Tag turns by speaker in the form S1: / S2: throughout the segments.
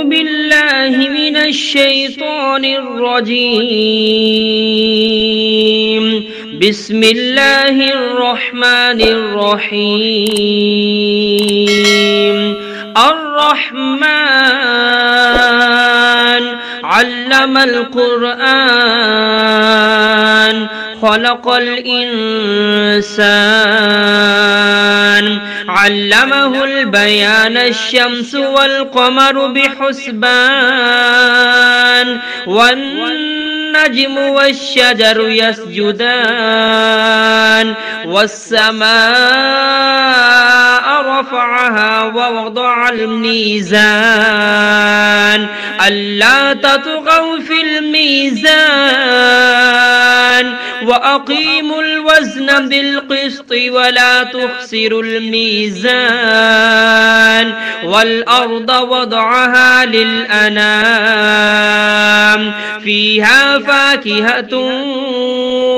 S1: بالله من الشيطان الرجيم. بسم الله الرحمن الرحيم. الرحمن علم القرآن خلق الإنسان علمه البيان الشمس والقمر بحسبان والنجم والشجر يسجدان والسماء رفعها ووضع الميزان ألا تطغوا في الميزان وأقيموا الوزن بالقسط ولا تخسروا الميزان والأرض وضعها للأنام فيها فاكهة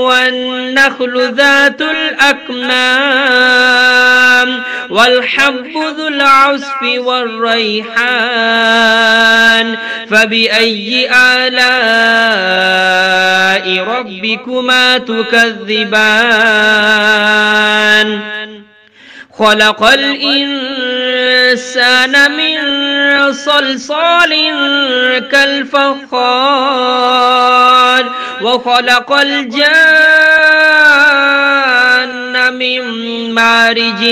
S1: والنخل ذات الأكمام والحب ذو العصف والريحان فبأي آلاء ربكما تكذبان خلق الإنسان من صلصال كالفخار وخلق الجان من مارج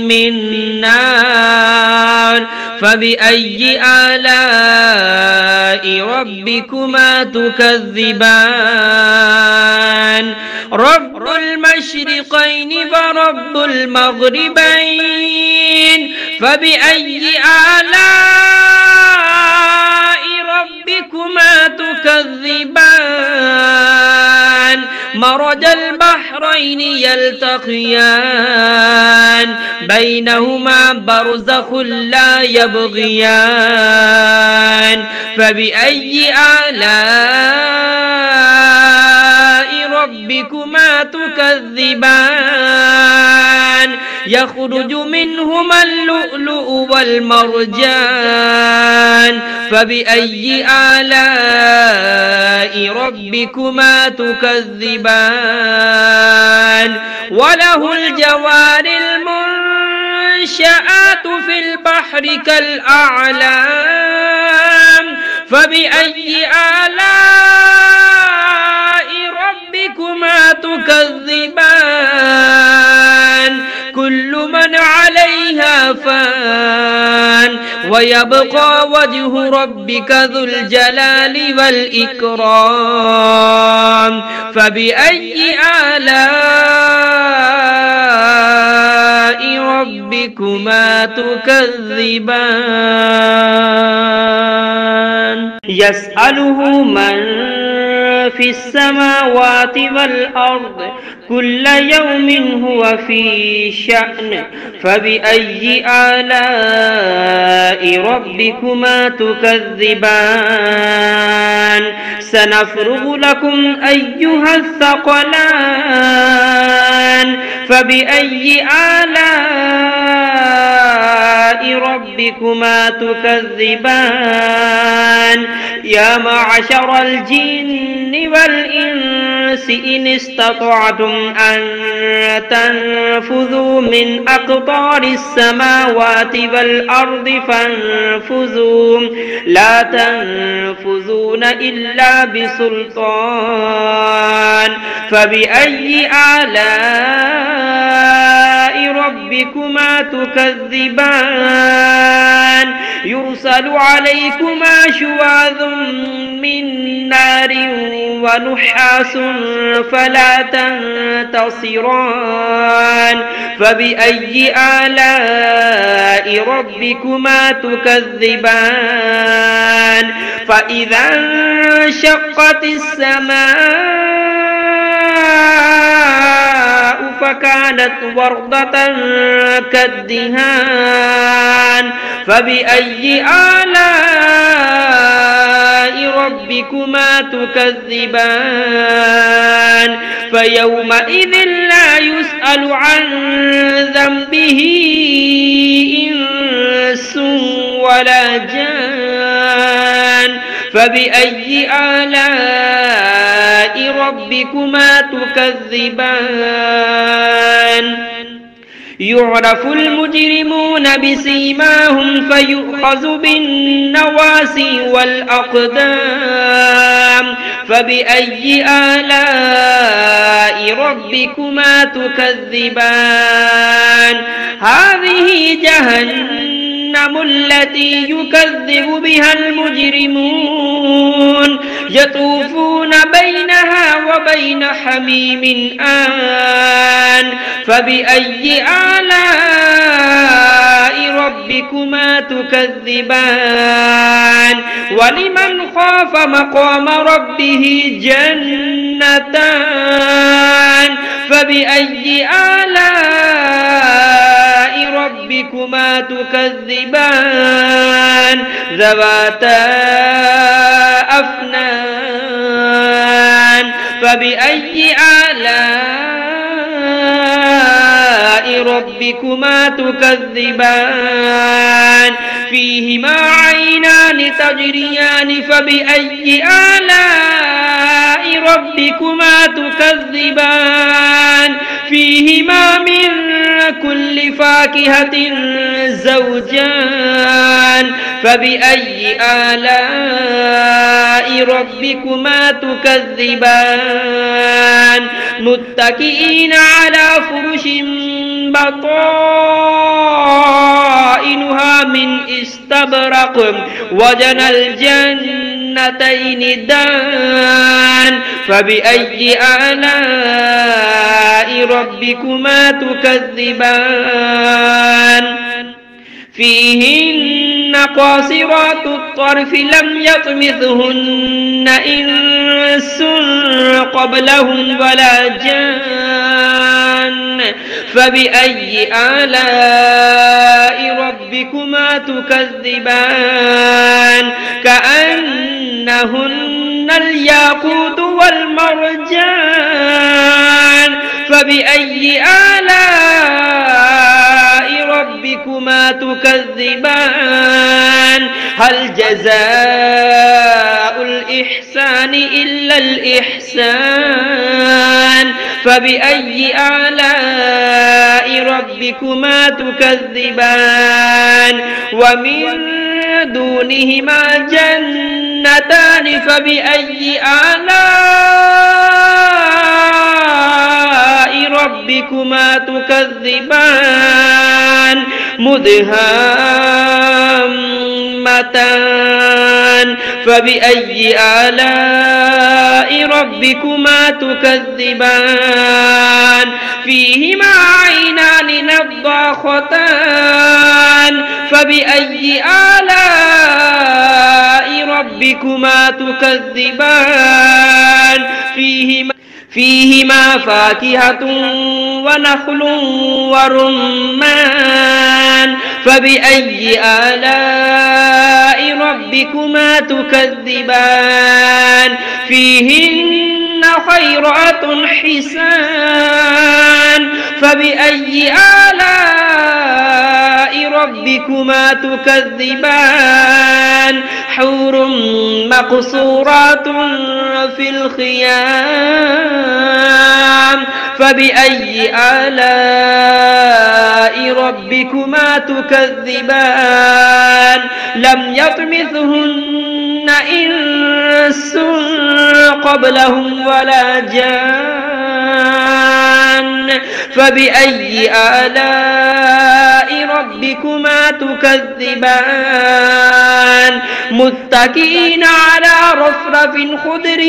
S1: من نار فبأي آلاء ربكما تكذبان رب المشرقين ورب المغربين فبأي آلاء ربكما تكذبان مرج البحرين يلتقيان بينهما برزخ لا يبغيان فبأي آلاء ربكما تكذبان يخرج منهما اللؤلؤ والمرجان فبأي آلاء ربكما تكذبان وله الجوار المنشآت في البحر كالأعلام فبأي آلاء ربكما تكذبان كل من عليها فان ويبقى وجه ربك ذو الجلال والإكرام فبأي آلاء ربكما تكذبان يسأله من في السماوات والأرض كل يوم هو في شأن فبأي آلاء ربكما تكذبان سنفرغ لكم أيها الثقلان فبأي آلاء ربكما تكذبان يا معشر الجن والإنس إن استطعتم أن تنفذوا من أقطار السماوات والأرض فانفذوا لا تنفذون إلا بسلطان فبأي آلاء ربكما تكذبان يرسل عليكما شواظ من نار ونحاس فلا تنتصران فبأي آلاء ربكما تكذبان فإذا انشقت السماء فكانت وردة كالدهان فبأي آلاء ربكما تكذبان فيومئذ لا يسأل عن ذنبه إنس ولا جان فبأي آلاء ربكما تكذبان يعرف المجرمون بسيماهم فيؤخذ بالنواسي والأقدام فبأي آلاء ربكما تكذبان هذه جهنم التي يكذب بها المجرمون يطوفون بينها وبين حميم آن فبأي آلاء ربكما تكذبان ولمن خاف مقام ربه جنتان فبأي آلاء ربكما تكذبان ذواتا أفنان فبأي آلاء ربكما تكذبان فيهما عينان تجريان فبأي آلاء ربكما تكذبان فيهما من كل فاكهة زوجان فبأي آلاء ربكما تكذبان متكئين على فرش بطائنها من استبرق وجنى الجنتين دان فبأي آلاء ربكما تكذبان فيهن قاصرات الطرف لم يطمثهن إنس قبلهم ولا جان فبأي آلاء ربكما تكذبان كأنهن الياقوت والمرجان فبأي آلاء ربكما تكذبان هل جزاء الإحسان إلا الإحسان فبأي آلاء ربكما تكذبان ومن دونهما جنتان فبأي آلاء ربكما تكذبان مدهامتان فبأي آلاء ربكما تكذبان فيهما عينان نضاختان فبأي آلاء ربكما تكذبان فيهما فاكهة ونخل ورمان فبأي آلاء ربكما تكذبان فيهن خيرات حسان فبأي آلاء ربكما تكذبان حور مقصورات في الخيام فبأي آلاء ربكما تكذبان لم يطمثهن إنس قبلهم ولا جان فبأي آلاء ربكما تكذبان متكئين على رفرف خضر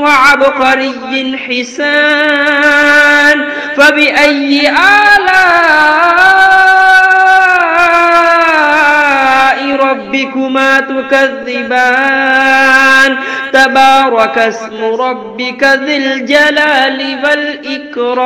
S1: وعبقري حسان فبأي آلاء ربكما تكذبان تبارك اسم ربك ذي الجلال والإكرام.